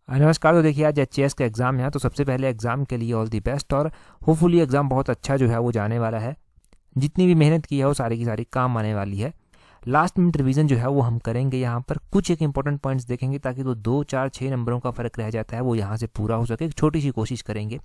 नमस्कार। तो देखिए आज एचएएस का एग्ज़ाम है, तो सबसे पहले एग्ज़ाम के लिए ऑल दी बेस्ट और होपफुली एग्ज़ाम बहुत अच्छा जो है वो जाने वाला है। जितनी भी मेहनत की है वो सारी की सारी काम आने वाली है। लास्ट मिनट रिवीजन जो है वो हम करेंगे, यहाँ पर कुछ एक इंपॉर्टेंट पॉइंट्स देखेंगे ताकि तो 2, 4, 6 नंबरों का फ़र्क रह जाता है वो यहाँ से पूरा हो सके। एक छोटी सी कोशिश करेंगे।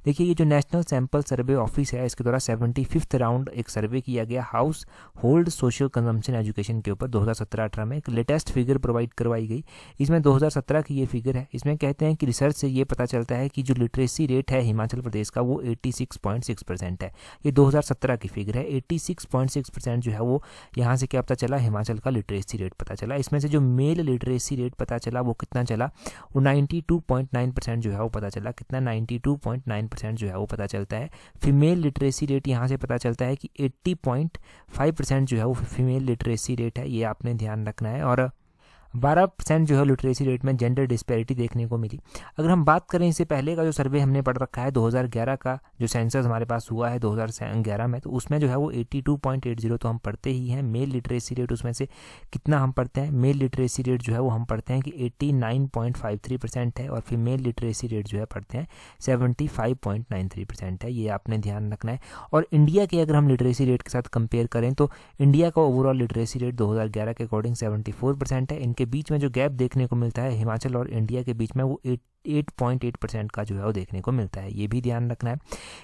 देखिए ये जो नेशनल सैम्पल सर्वे ऑफिस है, इसके द्वारा 75th राउंड एक सर्वे किया गया house hold social consumption education के ऊपर 2017-18 में एक लेटेस्ट फिगर प्रोवाइड करवाई गई। इसमें 2017 की ये फिगर है। इसमें कहते हैं कि रिसर्च से ये पता चलता है कि जो लिटरेसी रेट है हिमाचल प्रदेश का वो 86.6% है। ये 2017 की फिगर है। 86.6% जो है वो यहाँ से क्या पता चला, हिमाचल का लिटरेसी रेट पता चला। इसमें से जो मेल लिटरेसी रेट पता चला वो कितना चला, वो 92.9% जो है वो पता चला। कितना, 92.9% जो है वो पता चलता है। फीमेल लिटरेसी रेट यहाँ से पता चलता है कि 80.5% जो है वो फीमेल लिटरेसी रेट है, ये आपने ध्यान रखना है। और 12% जो है लिटरेसी रेट में जेंडर डिस्पैरिटी देखने को मिली। अगर हम बात करें इससे पहले का जो सर्वे हमने पढ़ रखा है 2011 का जो सेंसस हमारे पास हुआ है 2011 में, तो उसमें जो है वो 82.80 तो हम पढ़ते ही हैं। मेल लिटरेसी रेट उसमें से कितना हम पढ़ते हैं, मेल लिटरेसी रेट जो है वो हम पढ़ते हैं कि 89.53% है और फीमेल लिटरेसी रेट जो है पढ़ते हैं 75.93% है। ये आपने ध्यान रखना है। और इंडिया के अगर हम लिटरेसी रेट के साथ कंपेयर करें तो इंडिया का ओवरऑल लिटरेसी रेट 2011 के अकॉर्डिंग 74% है। इनके बीच में जो गैप देखने को मिलता है हिमाचल और इंडिया के बीच में वो 8.8% का जो है वो देखने को मिलता है। ये भी ध्यान रखना है।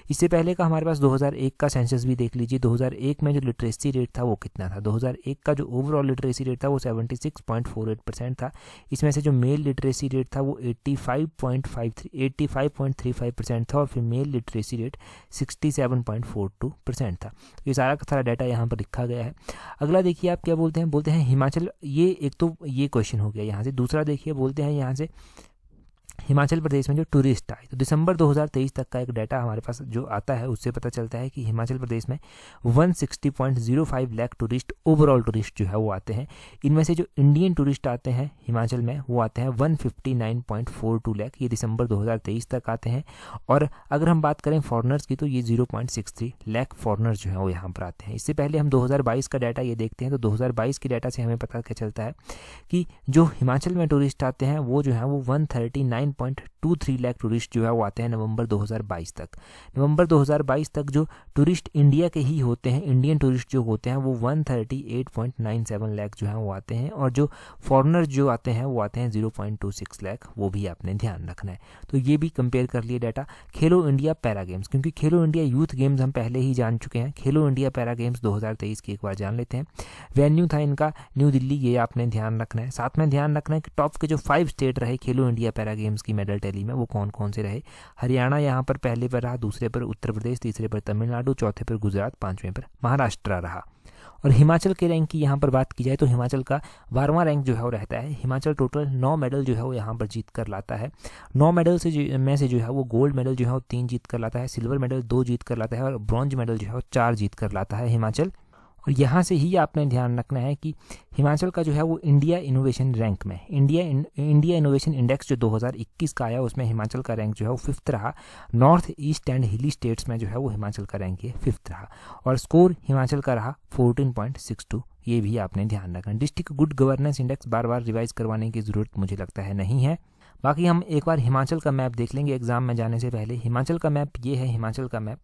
इससे पहले का हमारे पास 2001 का सेंसस भी देख लीजिए। 2001 में जो लिटरेसी रेट था वो कितना था, 2001 का जो ओवरऑल लिटरेसी रेट था वो 76.48% था। इसमें से जो मेल लिटरेसी रेट था वो 85.35% था और फीमेल लिटरेसी रेट 67.42% था। तो ये सारा का सारा डाटा यहाँ पर लिखा गया है। अगला देखिए आप क्या बोलते हैं हिमाचल, ये एक तो ये क्वेश्चन हो गया यहाँ से। दूसरा देखिए बोलते हैं यहाँ से हिमाचल प्रदेश में जो टूरिस्ट आए, तो दिसंबर 2023 तक का एक डाटा हमारे पास जो आता है उससे पता चलता है कि हिमाचल प्रदेश में 160.05 लाख टूरिस्ट ओवरऑल टूरिस्ट जो है वो आते हैं। इनमें से जो इंडियन टूरिस्ट आते हैं हिमाचल में वो आते हैं 159.42 लाख, ये दिसंबर 2023 तक आते हैं। और अगर हम बात करें फॉरनर्स की तो ये 0.63 लाख फॉरनर्स जो है वो यहाँ पर आते हैं। इससे पहले हम 2022 का डाटा ये देखते हैं, तो 2022 के डाटा से हमें पता क्या चलता है कि जो हिमाचल में टूरिस्ट आते हैं वो जो है वो 139.23 लाख टूरिस्ट जो है वो आते हैं नवंबर 2022 तक। नवंबर 2022 तक जो टूरिस्ट इंडिया के ही होते हैं, इंडियन टूरिस्ट जो होते हैं वो 138.97 लाख जो है वो आते हैं। और जो फॉरेनर जो आते हैं वो आते हैं 0.26 लाख, वो भी आपने ध्यान रखना है। तो ये भी कंपेयर कर लिए डाटा। खेलो इंडिया पैरा गेम्स, क्योंकि खेलो इंडिया यूथ गेम्स हम पहले ही जान चुके हैं, खेलो इंडिया पैरा गेम्स 2023 की एक बार जान लेते हैं। वेन्यू था इनका न्यू दिल्ली, ये आपने ध्यान रखना है। साथ में ध्यान रखना है कि टॉप के जो 5 स्टेट रहे खेलो इंडिया पैरा गेम्स की मेडल टैली में वो कौन कौन से रहे। हरियाणा यहाँ पर पहले पर रहा, दूसरे पर उत्तर प्रदेश, तीसरे पर तमिलनाडु, चौथे पर गुजरात, पांचवें पर महाराष्ट्र रहा। और हिमाचल के रैंक की यहाँ पर बात की जाए तो हिमाचल का 12वां रैंक जो है वो रहता है। हिमाचल टोटल 9 मेडल जो है वो यहाँ पर जीत कर लाता है। 9 मेडल में से जो है वो गोल्ड मेडल जो है वो 3 जीत कर लाता है, सिल्वर मेडल 2 जीत कर लाता है और ब्रॉन्ज मेडल जो है वो 4 जीत कर लाता है हिमाचल। और यहाँ से ही आपने ध्यान रखना है कि हिमाचल का जो है वो इंडिया इनोवेशन रैंक में, इंडिया इनोवेशन इंडेक्स जो 2021 का आया उसमें हिमाचल का रैंक जो है वो 5th रहा। नॉर्थ ईस्ट एंड हिली स्टेट्स में जो है वो हिमाचल का रैंक ये 5th रहा और स्कोर हिमाचल का रहा 14.62। ये भी आपने ध्यान रखना। डिस्ट्रिक्ट गुड गवर्नेंस इंडेक्स बार बार रिवाइज करवाने की ज़रूरत मुझे लगता है नहीं है। बाकी हम एक बार हिमाचल का मैप देख लेंगे एग्जाम में जाने से पहले। हिमाचल का मैप ये है, हिमाचल का मैप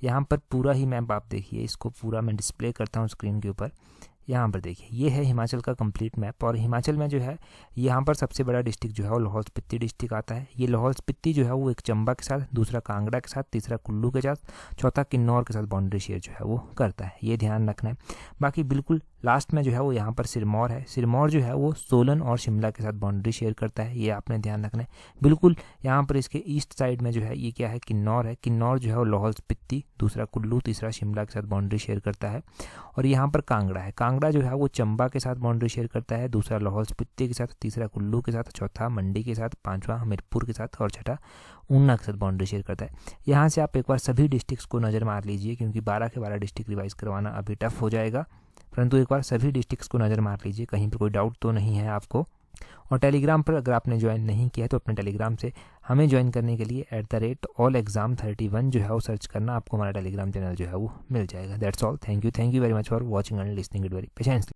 यहाँ पर पूरा ही मैप आप देखिए, इसको पूरा मैं डिस्प्ले करता हूँ स्क्रीन के ऊपर। यहाँ पर देखिए ये है हिमाचल का कंप्लीट मैप और हिमाचल में जो है यहाँ पर सबसे बड़ा डिस्ट्रिक्ट जो है वो लाहौल स्पीति डिस्ट्रिक्ट आता है। ये लाहौल स्पीति जो है वो एक चंबा के साथ, दूसरा कांगड़ा के साथ, तीसरा कुल्लू के साथ, चौथा किन्नौर के साथ बाउंड्री शेयर जो है वो करता है। ये ध्यान रखना है। बाकी बिल्कुल लास्ट में जो है वो यहाँ पर सिरमौर है। सिरमौर जो है वो सोलन और शिमला के साथ बाउंड्री शेयर करता है, ये आपने ध्यान रखना है। बिल्कुल यहाँ पर इसके ईस्ट साइड में जो है ये क्या है, किन्नौर है। किन्नौर जो है वो लाहौल स्पीति, दूसरा कुल्लू, तीसरा शिमला के साथ बाउंड्री शेयर करता है। और यहाँ पर कांगड़ा है। कांगड़ा जो है वो चंबा के साथ बाउंड्री शेयर करता है, दूसरा लाहौल स्पीति के साथ, तीसरा कुल्लू के साथ, चौथा मंडी के साथ, पांचवा हमीरपुर के साथ और छठा ऊना के साथ बाउंड्री शेयर करता है। यहाँ से आप एक बार सभी डिस्ट्रिक्ट्स को नज़र मार लीजिए, क्योंकि 12 के 12 डिस्ट्रिक्ट रिवाइज करवाना अभी टफ हो जाएगा, परंतु एक बार सभी डिस्ट्रिक्ट्स को नज़र मार लीजिए, कहीं पर कोई डाउट तो नहीं है आपको। और टेलीग्राम पर अगर आपने ज्वाइन नहीं किया है तो अपने टेलीग्राम से हमें ज्वाइन करने के लिए @allexam31 जो है वो सर्च करना, आपको हमारा टेलीग्राम चैनल जो है वो मिल जाएगा। That's all. Thank you very much for watching and listening it very patiently.